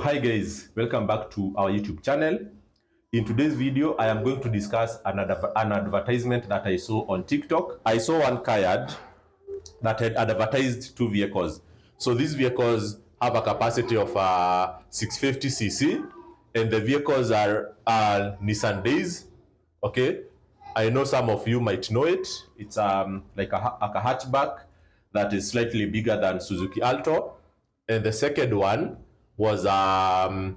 Hi guys, welcome back to our YouTube channel. In today's video, I am going to discuss an advertisement that I saw on TikTok. I saw one car yard that had advertised two vehicles. So these vehicles have a capacity of 650cc, and the vehicles are Nissan Days. Okay, I know some of you might know it. It's like a hatchback that is slightly bigger than Suzuki Alto, and the second one was a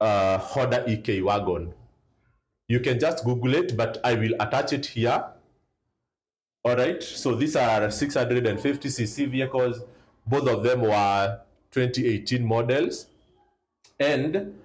Honda EK wagon. You can just Google it, but I will attach it here. All right, so these are 650cc vehicles. Both of them were 2018 models. And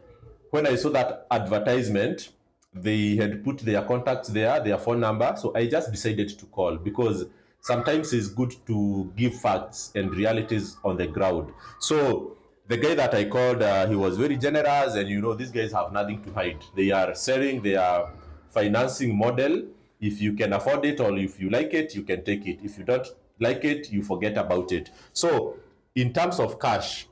when I saw that advertisement, they had put their contacts there, their phone number. So I just decided to call because sometimes it's good to give facts and realities on the ground. So the guy that I called, he was very generous, and these guys have nothing to hide. They are selling their financing model. If you can afford it or if you like it, you can take it. If you don't like it, you forget about it. So in terms of cash,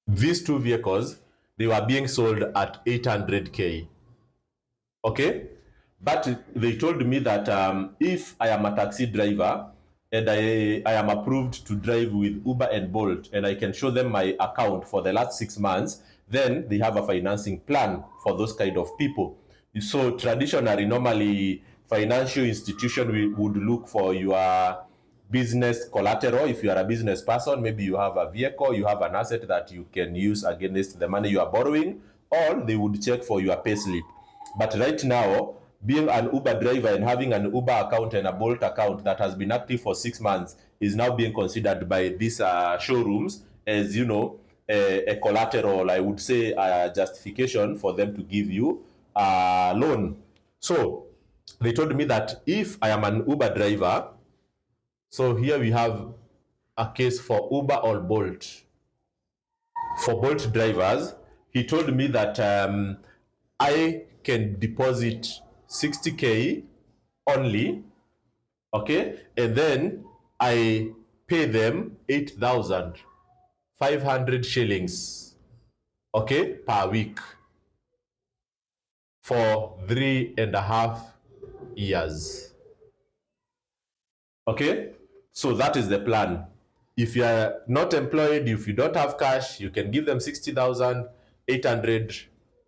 these two vehicles, they were being sold at 800k. Okay, but they told me that if I am a taxi driver and I am approved to drive with Uber and Bolt, and I can show them my account for the last 6 months, then they have a financing plan for those kind of people. So traditionally, normally financial institution would look for your business collateral. If you are a business person, maybe you have a vehicle, you have an asset that you can use against the money you are borrowing, or they would check for your payslip. But right now, being an Uber driver and having an Uber account and a Bolt account that has been active for 6 months is now being considered by these showrooms as, a collateral, I would say a justification for them to give you a loan. So they told me that if I am an Uber driver, so here we have a case for Uber or Bolt. For Bolt drivers, he told me that I can deposit 60k only, okay, and then I pay them 8,500 shillings, okay, per week for 3.5 years. Okay, so that is the plan. If you are not employed, if you don't have cash, you can give them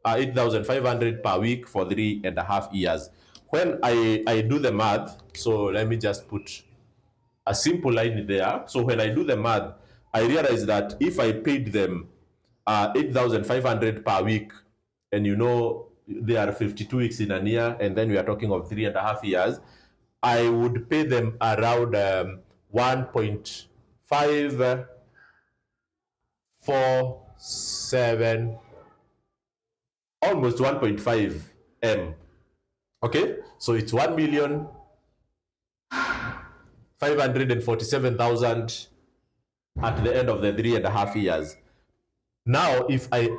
8,500 per week for 3.5 years. When I do the math, so let me just put a simple line there. So when I do the math, I realize that if I paid them 8,500 per week, and there are 52 weeks in a year, and then we are talking of 3.5 years, I would pay them around 1.547, almost 1.5 M. Okay, so it's 1,547,000 at the end of the 3.5 years. Now, if I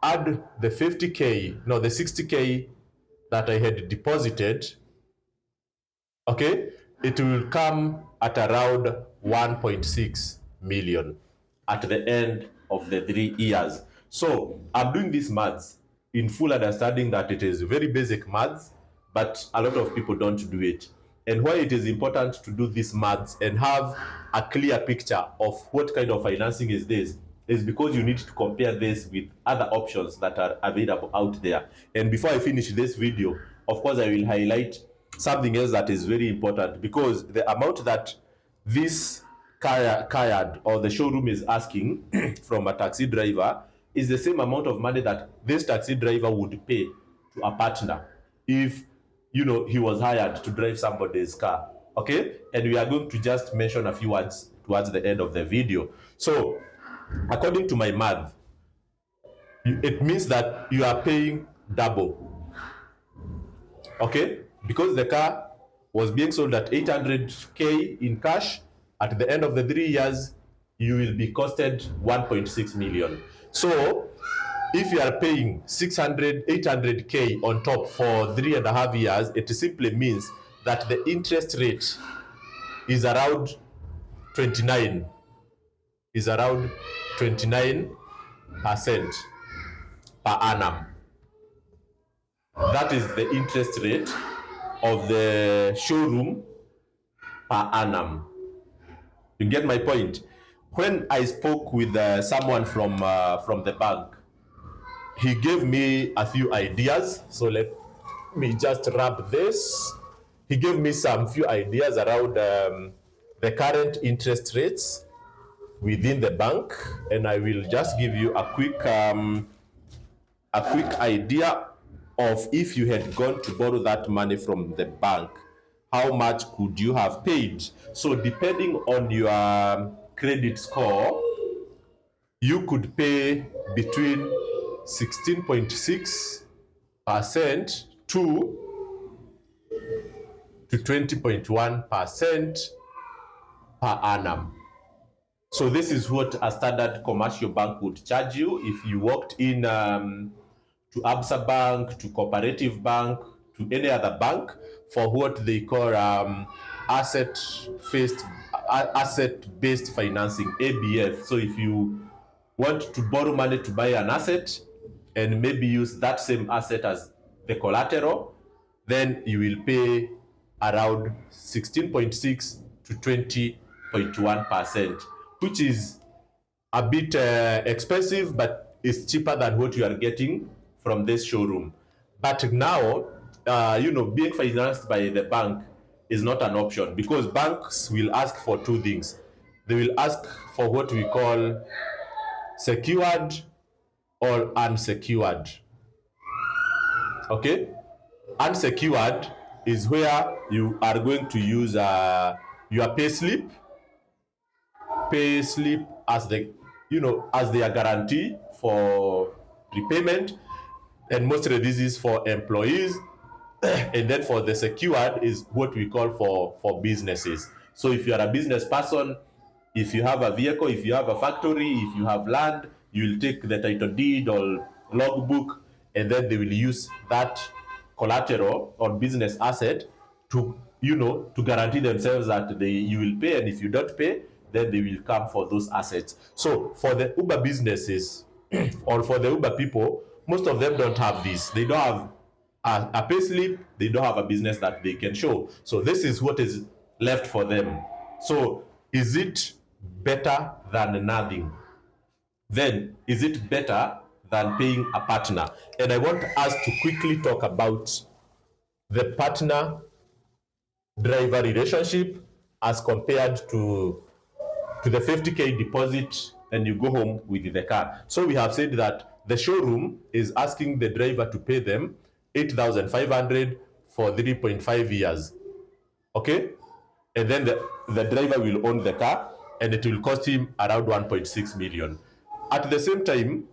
add the 60k that I had deposited, okay, it will come at around 1.6 million at the end of the 3 years. So I'm doing this maths in full understanding that it is very basic maths, but a lot of people don't do it. And why it is important to do this maths and have a clear picture of what kind of financing is this is because you need to compare this with other options that are available out there. And before I finish this video, of course, I will highlight something else that is very important, because the amount that this car yard or the showroom is asking from a taxi driver is the same amount of money that this taxi driver would pay to a partner if he was hired to drive somebody's car. Okay, and we are going to just mention a few words towards the end of the video. So according to my math, it means that you are paying double. Okay, because the car was being sold at 800k in cash, at the end of the 3 years you will be costed 1.6 million. So if you are paying 800k on top for 3.5 years, it simply means that the interest rate is around 29, per annum. That is the interest rate of the showroom per annum. You get my point? When I spoke with someone from the bank, he gave me a few ideas. So let me just wrap this. He gave me some few ideas around the current interest rates within the bank, and I will just give you a quick idea of if you had gone to borrow that money from the bank, how much could you have paid? So depending on your credit score, you could pay between 16.6% to 20.1% per annum. So this is what a standard commercial bank would charge you if you walked in to Absa Bank, to Cooperative Bank, to any other bank for what they call asset-based financing, ABF. So if you want to borrow money to buy an asset and maybe use that same asset as the collateral, then you will pay around 16.6 to 20.1%, which is a bit expensive, but it's cheaper than what you are getting from this showroom. But now, being financed by the bank is not an option, because banks will ask for two things. They will ask for what we call secured or unsecured. Okay? Unsecured is where you are going to use your pay slip as the as their guarantee for repayment, and mostly this is for employees. And then for the secured is what we call for businesses. So if you are a business person, if you have a vehicle, if you have a factory, if you have land, you will take the title deed or logbook, and then they will use that collateral or business asset to to guarantee themselves that you will pay, and if you don't pay, then they will come for those assets. So for the Uber businesses or for the Uber people, most of them don't have this. They don't have a pay slip, they don't have a business that they can show. So this is what is left for them. So is it better than nothing? Then is it better than paying a partner? And I want us to quickly talk about the partner driver relationship as compared to the 50K deposit and you go home with the car. So we have said that the showroom is asking the driver to pay them 8,500 for 3.5 years. Okay? And then the driver will own the car, and it will cost him around 1.6 million. At the same time,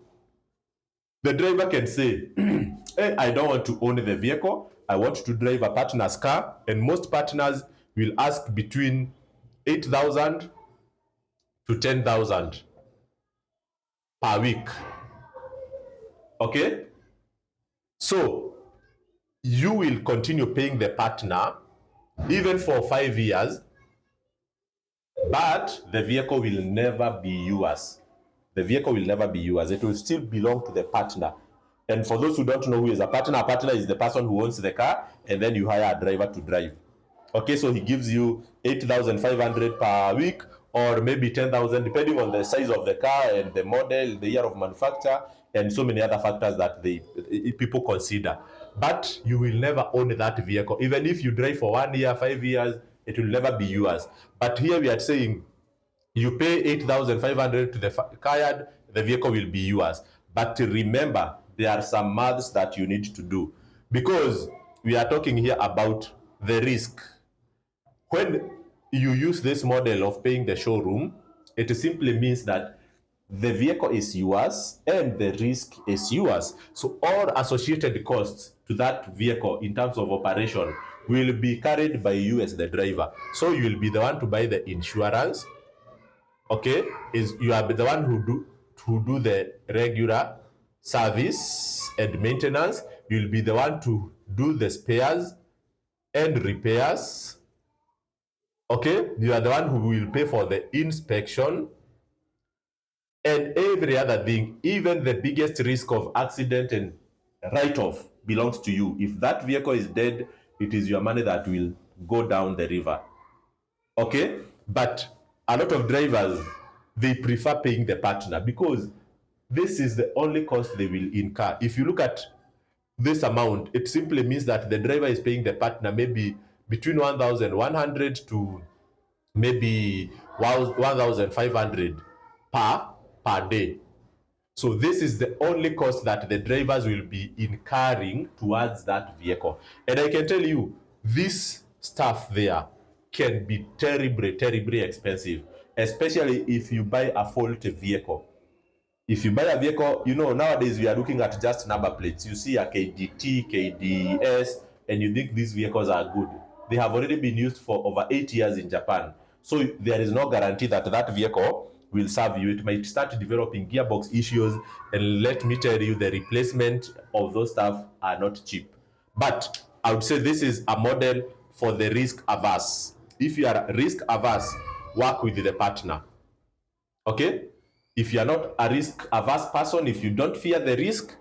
the driver can say, hey, I don't want to own the vehicle, I want to drive a partner's car, and most partners will ask between 8,000 to 10,000 per week. Okay? So you will continue paying the partner even for 5 years, but the vehicle will never be yours. The vehicle will never be yours. It will still belong to the partner. And for those who don't know who is a partner is the person who owns the car, and then you hire a driver to drive. Okay, so he gives you 8,500 per week, or maybe 10,000, depending on the size of the car and the model, the year of manufacture, and so many other factors that people consider. But you will never own that vehicle. Even if you drive for 1 year, 5 years, it will never be yours. But here we are saying you pay 8,500 to the car yard, the vehicle will be yours. But remember, there are some maths that you need to do, because we are talking here about the risk. When you use this model of paying the showroom, it simply means that the vehicle is yours and the risk is yours. So all associated costs to that vehicle in terms of operation will be carried by you as the driver. So you will be the one to buy the insurance. Okay, you are the one who do the regular service and maintenance. You'll be the one to do the spares and repairs. Okay, you are the one who will pay for the inspection, and every other thing, even the biggest risk of accident and write-off belongs to you. If that vehicle is dead, it is your money that will go down the river. Okay? But a lot of drivers, they prefer paying the partner because this is the only cost they will incur. If you look at this amount, it simply means that the driver is paying the partner maybe between 1,100 to maybe 1,500 per day. So this is the only cost that the drivers will be incurring towards that vehicle. And I can tell you, this stuff there can be terribly expensive, especially if you buy a faulty vehicle. If you buy a vehicle, you know, nowadays we are looking at just number plates. You see a KDT, KDS, and you think these vehicles are good. They have already been used for over 8 years in Japan. So there is no guarantee that that vehicle will serve you. It might start developing gearbox issues, and let me tell you, the replacement of those stuff are not cheap. But I would say this is a model for the risk averse. If you are risk averse, work with the partner. Okay? If you are not a risk averse person, if you don't fear the risk,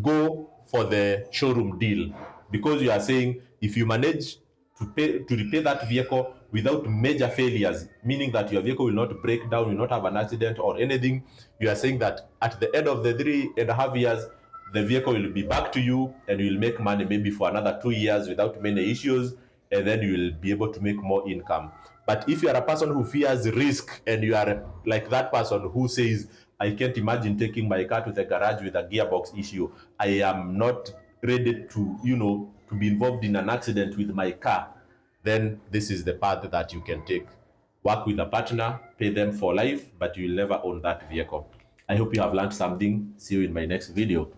go for the showroom deal, because you are saying if you manage to repair that vehicle without major failures, meaning that your vehicle will not break down, will not have an accident or anything, you are saying that at the end of the 3.5 years, the vehicle will be back to you and you will make money maybe for another 2 years without many issues, and then you will be able to make more income. But if you are a person who fears risk and you are like that person who says, I can't imagine taking my car to the garage with a gearbox issue, I am not ready to, to be involved in an accident with my car, then this is the path that you can take. Work with a partner, pay them for life, but you will never own that vehicle. I hope you have learned something. See you in my next video.